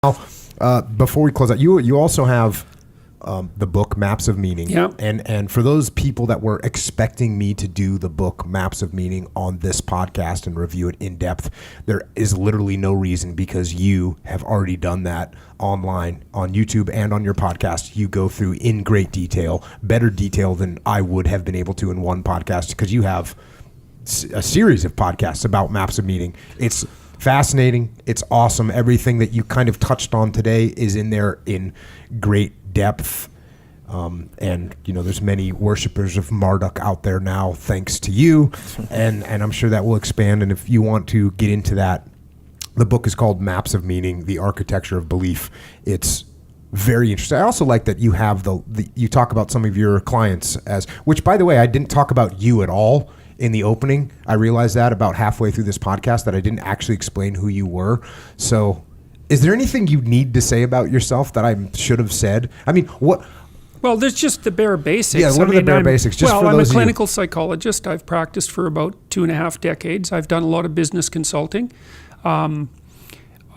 Before we close out, you also have the book Maps of Meaning. Yep. And for those people that were expecting me to do the book Maps of Meaning on this podcast and review it in depth, there is literally no reason, because you have already done that online on YouTube and on your podcast. You go through in great detail, better detail than I would have been able to in one podcast, because you have a series of podcasts about Maps of Meaning. It's fascinating. It's awesome. Everything that you kind of touched on today is in there in great depth. And there's many worshipers of Marduk out there now, thanks to you. And I'm sure that will expand. And if you want to get into that, the book is called Maps of Meaning, The Architecture of Belief. It's very interesting. I also like that you have you talk about some of your clients which, by the way, I didn't talk about you at all in the opening. I realized that about halfway through this podcast, that I didn't actually explain who you were. So is there anything you need to say about yourself that I should have said? I mean, what? Well, there's just the bare basics. Yeah, what are the bare basics? I'm a clinical psychologist. I've practiced for about 2.5 decades. I've done a lot of business consulting,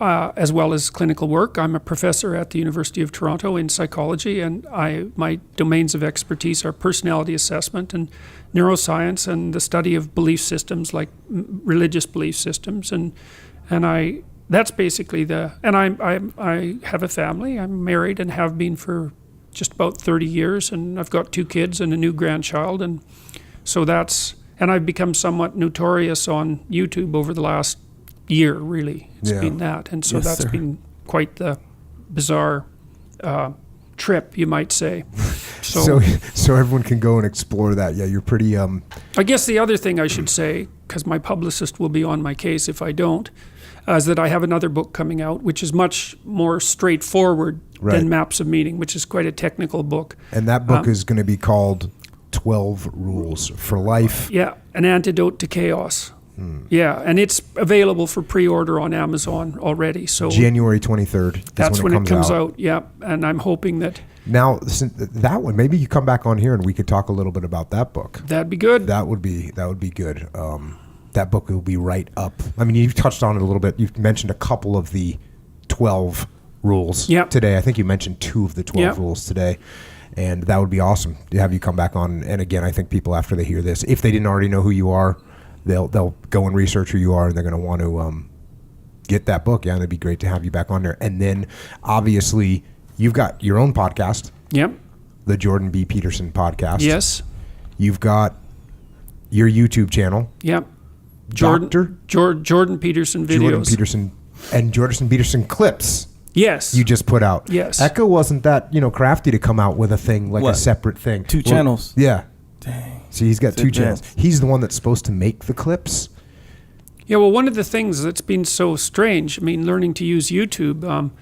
as well as clinical work. I'm a professor at the University of Toronto in psychology, and my domains of expertise are personality assessment and neuroscience and the study of belief systems, like religious belief systems, and that's basically I have a family. I'm married and have been for just about 30 years, and I've got 2 kids and a new grandchild, and so and I've become somewhat notorious on YouTube over the last year, really. It's been that, and so that's been quite the bizarre trip, you might say. So everyone can go and explore that. Yeah, you're pretty. I guess the other thing I should say, because my publicist will be on my case if I don't, is that I have another book coming out, which is much more straightforward than Maps of Meaning, which is quite a technical book. And that book is going to be called 12 Rules for Life. Yeah, An Antidote to Chaos. Yeah, and it's available for pre-order on Amazon already. So January 23rd. That's when it comes out. Yeah, and I'm hoping that. Now, that one, maybe you come back on here and we could talk a little bit about that book. That'd be good. That would be good. That book will be right up. I mean, you've touched on it a little bit. You've mentioned a couple of the 12 rules today. I think you mentioned 2 of the 12 rules today. And that would be awesome to have you come back on. And again, I think people, after they hear this, if they didn't already know who you are, they'll go and research who you are, and they're going to want to get that book. Yeah, and it'd be great to have you back on there. And then, obviously, you've got your own podcast. Yep. The Jordan B. Peterson podcast. Yes. You've got your YouTube channel. Yep. Jordan Peterson videos. Jordan Peterson clips. Yes. You just put out. Yes. Echo wasn't that, crafty to come out with a thing like a separate thing. 2 channels. Yeah. Dang. See, he's got 2 channels. He's the one that's supposed to make the clips. Yeah, well, one of the things that's been so strange, learning to use YouTube,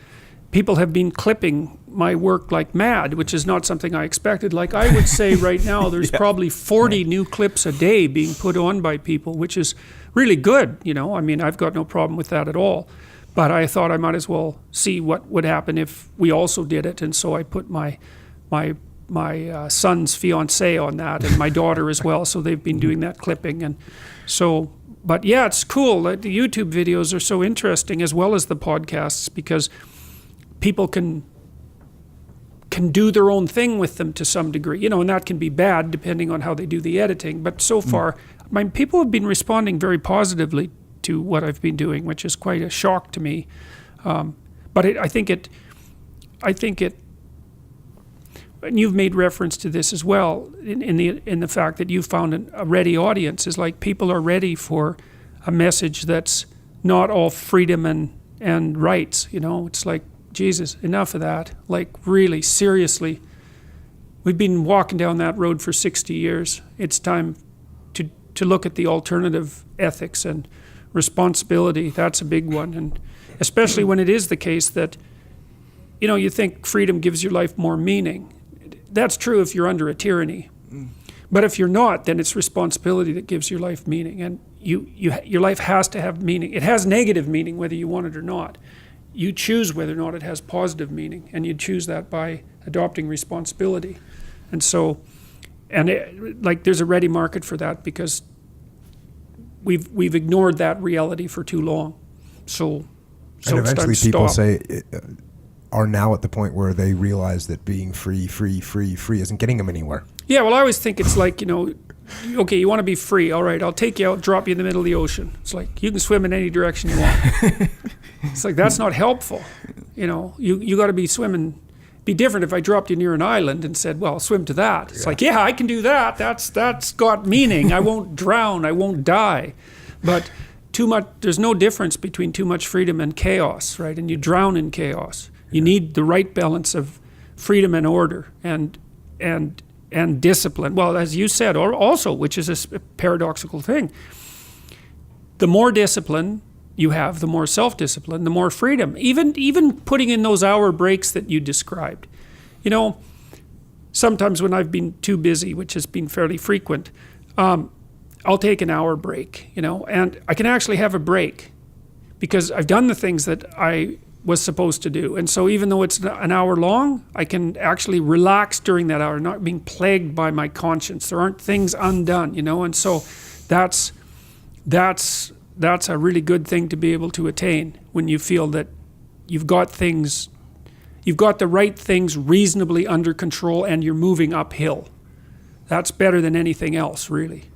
people have been clipping my work like mad, which is not something I expected. Like, I would say right now there's probably 40 new clips a day being put on by people, which is really good, I've got no problem with that at all. But I thought I might as well see what would happen if we also did it, and so I put my son's fiance on that, and my daughter as well, so they've been doing that clipping. And so, but yeah, it's cool. The YouTube videos are so interesting, as well as the podcasts, because people can do their own thing with them to some degree, and that can be bad depending on how they do the editing. But so far, people have been responding very positively to what I've been doing, which is quite a shock to me. But I think it, and you've made reference to this as well, in the fact that you found a ready audience, is like people are ready for a message that's not all freedom and rights. It's like, Jesus, enough of that. Like, really, seriously, we've been walking down that road for 60 years. It's time to look at the alternative ethics and responsibility. That's a big one, and especially when it is the case that, you think freedom gives your life more meaning. That's true if you're under a tyranny. But if you're not, then it's responsibility that gives your life meaning. And your life has to have meaning. It has negative meaning whether you want it or not. You choose whether or not it has positive meaning, and you choose that by adopting responsibility. And so, there's a ready market for that, because we've ignored that reality for too long. So And it's time eventually to people stop. say, are now at the point where they realize that being free isn't getting them anywhere. Yeah, well, I always think it's like, okay, you want to be free. All right, I'll take you out, drop you in the middle of the ocean. It's like, you can swim in any direction you want. It's like, that's not helpful. You got to be swimming. Be different if I dropped you near an island and said, well, swim to that. It's like, yeah, I can do that. That's got meaning. I won't drown. I won't die. But too much, there's no difference between too much freedom and chaos, right? And you drown in chaos. You need the right balance of freedom and order and discipline. Well, as you said, or also, which is a paradoxical thing, the more discipline you have, the more self-discipline, the more freedom. Even putting in those hour breaks that you described. Sometimes when I've been too busy, which has been fairly frequent, I'll take an hour break, and I can actually have a break because I've done the things that I was supposed to do. And so even though it's an hour long, I can actually relax during that hour, not being plagued by my conscience. There aren't things undone, and so that's a really good thing to be able to attain when you feel that you've got the right things reasonably under control and you're moving uphill. That's better than anything else, really.